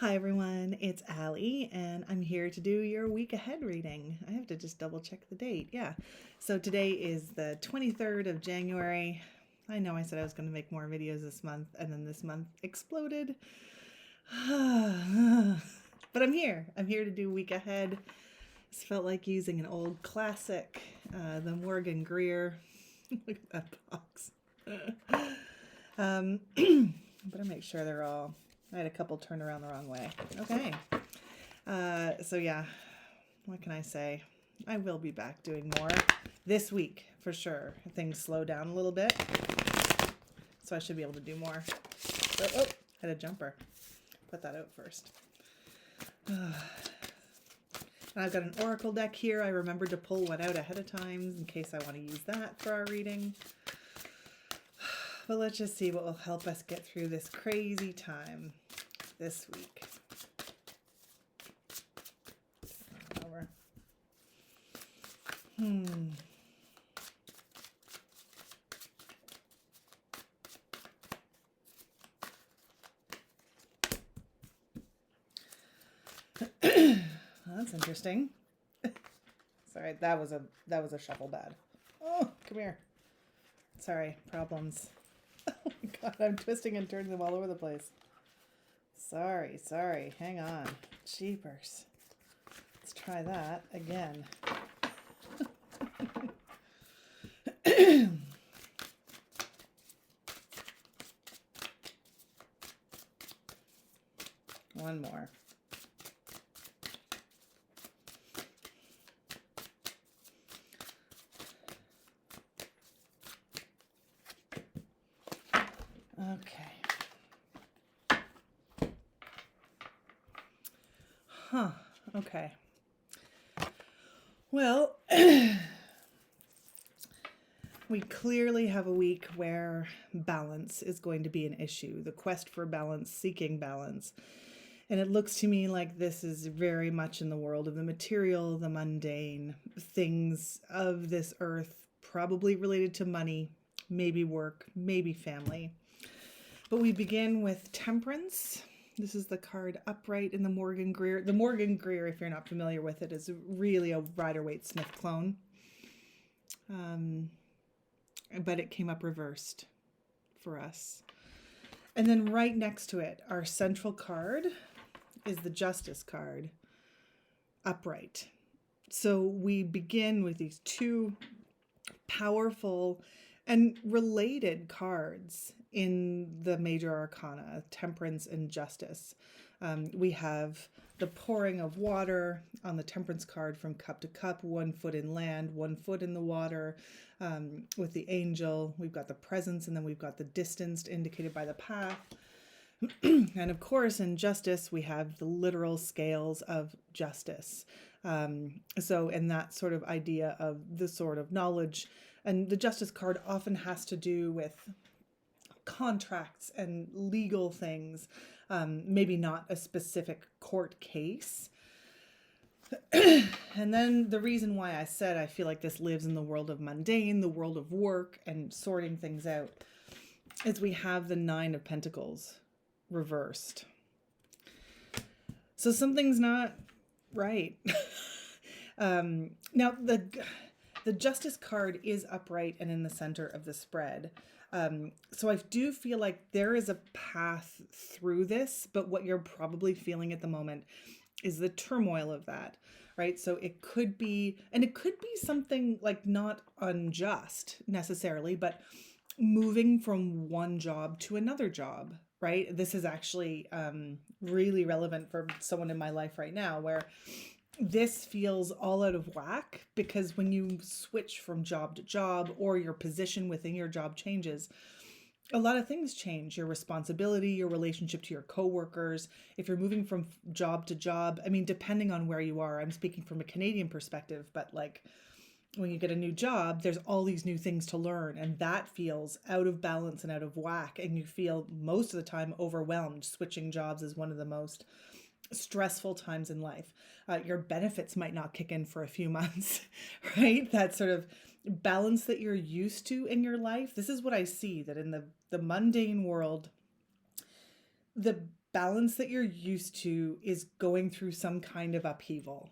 Hi everyone, it's Allie, and I'm here to do your week ahead reading. I have to just double check the date. Yeah. So today is the 23rd of January. I know I said I was going to make more videos this month, and then this month exploded. But I'm here. I'm here to do week ahead. This felt like using an old classic, the Morgan Greer. Look at that box. Better make sure they're all. I had a couple turn around the wrong way. Okay. So yeah, what can I say? I will be back doing more this week for sure. Things slow down a little bit, so I should be able to do more. Oh, had a jumper. Put that out first. And I've got an oracle deck here. I remembered to pull one out ahead of time in case I want to use that for our reading. But let's just see what will help us get through this crazy time this week. Over. That's interesting. Sorry, that was a shuffle bad. Oh, come here. Sorry, problems. Oh my god, I'm twisting and turning them all over the place. Sorry. Hang on. Jeepers. Let's try that again. One more. Okay. Okay. Well, we clearly have a week where balance is going to be an issue. The quest for balance, seeking balance. And it looks to me like this is very much in the world of the material, the mundane, things of this earth, probably related to money, maybe work, maybe family. But we begin with Temperance. This is the card upright in the Morgan Greer. The Morgan Greer, if you're not familiar with it, is really a Rider-Waite-Smith clone. But it came up reversed for us. And then right next to it, our central card is the Justice card, upright. So we begin with these two powerful and related cards in the major arcana, Temperance and Justice. We have the pouring of water on the Temperance card from cup to cup, 1 foot in land, 1 foot in the water. With the angel, we've got the presence, and then we've got the distance indicated by the path. And of course, in Justice, we have the literal scales of justice. So in that sort of idea of the sort of knowledge, and the Justice card often has to do with contracts and legal things, maybe not a specific court case. And then the reason why I said I feel like this lives in the world of mundane, the world of work and sorting things out, is we have the 9 of Pentacles reversed. So something's not right. Now the Justice card is upright and in the center of the spread. So I do feel like there is a path through this, but what you're probably feeling at the moment is the turmoil of that, right? So it could be, and it could be something like not unjust necessarily, but moving from one job to another job, right? This is actually really relevant for someone in my life right now, where this feels all out of whack, because when you switch from job to job, or your position within your job changes, a lot of things change. Your responsibility, your relationship to your coworkers. If you're moving from job to job, I mean, depending on where you are, I'm speaking from a Canadian perspective, but like when you get a new job, there's all these new things to learn, and that feels out of balance and out of whack, and you feel most of the time overwhelmed. Switching jobs is one of the most stressful times in life. Your benefits might not kick in for a few months, right? That sort of balance that you're used to in your life. This is what I see, that in the mundane world, the balance that you're used to is going through some kind of upheaval,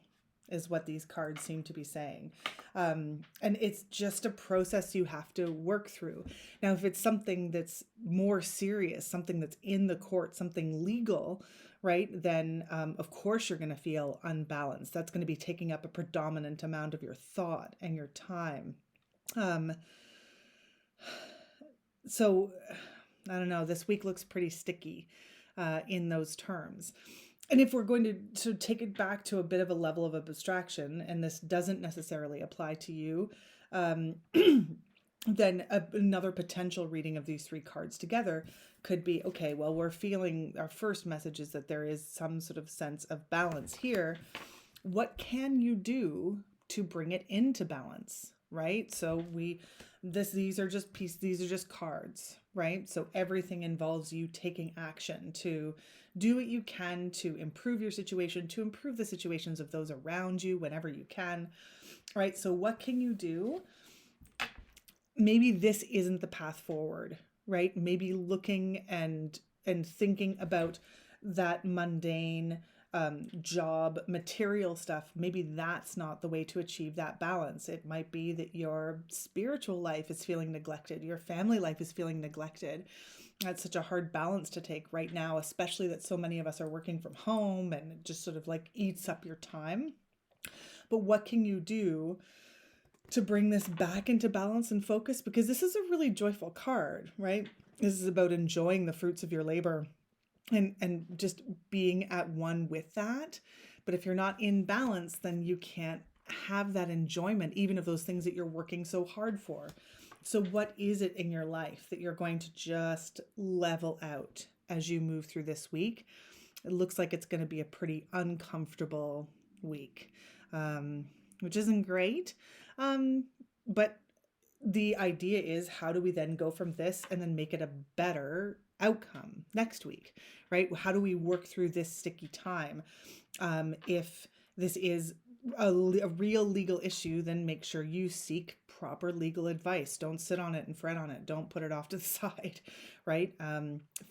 is what these cards seem to be saying. And it's just a process you have to work through. Now, if it's something that's more serious, something that's in the court, something legal, right, then of course you're going to feel unbalanced. That's going to be taking up a predominant amount of your thought and your time. So I don't know, this week looks pretty sticky in those terms. And if we're going to take it back to a bit of a level of abstraction, and this doesn't necessarily apply to you, then another potential reading of these three cards together could be, okay, well, we're feeling, our first message is that there is some sort of sense of balance here. What can you do to bring it into balance, right? So these are just cards, right? So everything involves you taking action to do what you can to improve your situation, to improve the situations of those around you whenever you can, right? So what can you do? Maybe this isn't the path forward, right? Maybe looking and thinking about that mundane job material stuff, maybe that's not the way to achieve that balance. It might be that your spiritual life is feeling neglected, your family life is feeling neglected. That's such a hard balance to take right now, especially that so many of us are working from home and it just sort of like eats up your time. But what can you do to bring this back into balance and focus? Because this is a really joyful card, right? This is about enjoying the fruits of your labor and just being at one with that. But if you're not in balance, then you can't have that enjoyment, even of those things that you're working so hard for. So what is it in your life that you're going to just level out as you move through this week? It looks like it's going to be a pretty uncomfortable week, which isn't great. But the idea is, how do we then go from this and then make it a better outcome next week, right? How do we work through this sticky time? If this is a real legal issue, then make sure you seek proper legal advice. Don't sit on it and fret on it. Don't put it off to the side, right?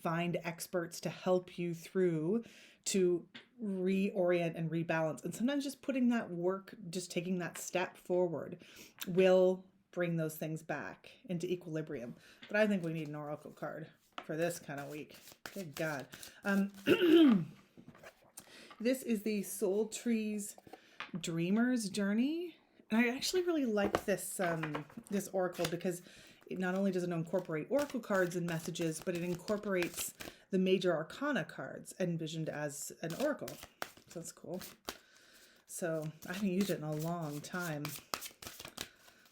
Find experts to help you through to reorient and rebalance. And sometimes just putting that work, just taking that step forward will bring those things back into equilibrium. But I think we need an oracle card for this kind of week. Good God. This is the Soul Trees Dreamer's Journey. And I actually really like this this oracle because it not only does it incorporate oracle cards and messages, but it incorporates the major arcana cards envisioned as an oracle. So that's cool. So I haven't used it in a long time.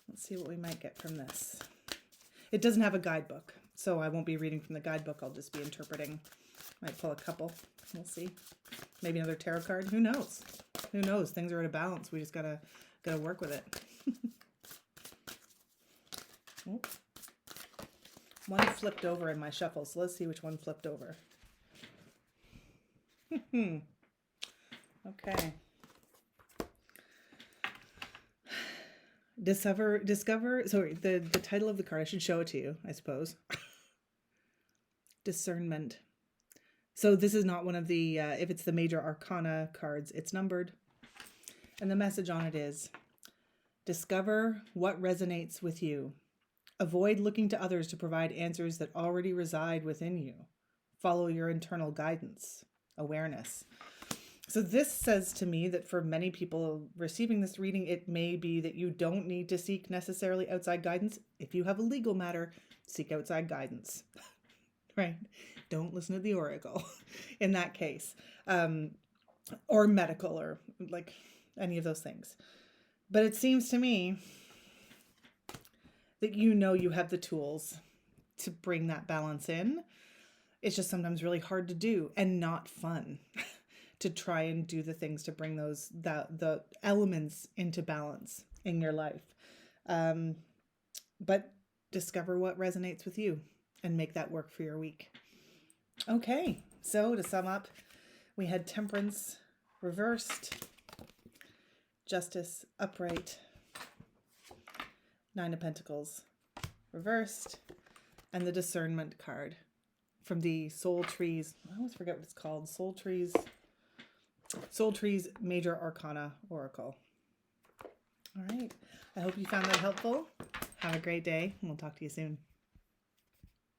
Let's see what we might get from this. It doesn't have a guidebook, so I won't be reading from the guidebook. I'll just be interpreting. Might pull a couple. We'll see. Maybe another tarot card. Who knows? Who knows? Things are out of balance. We just gotta work with it. Oh. One flipped over in my shuffle, so let's see which one flipped over. Okay. Discover, sorry, the title of the card, I should show it to you, I suppose. Discernment. So this is not one of the, if it's the major arcana cards, it's numbered. And the message on it is, discover what resonates with you. Avoid looking to others to provide answers that already reside within you. Follow your internal guidance, awareness. So this says to me that for many people receiving this reading, it may be that you don't need to seek necessarily outside guidance. If you have a legal matter, seek outside guidance, right? Don't listen to the oracle in that case, or medical, or like any of those things. But it seems to me that you know you have the tools to bring that balance in. It's just sometimes really hard to do and not fun to try and do the things to bring the elements into balance in your life. But discover what resonates with you and make that work for your week. Okay, so to sum up, we had Temperance reversed, Justice upright, Nine of Pentacles reversed, and the Discernment card from the Soul Trees. I always forget what it's called. Soul Trees Major Arcana Oracle. All right. I hope you found that helpful. Have a great day, and we'll talk to you soon.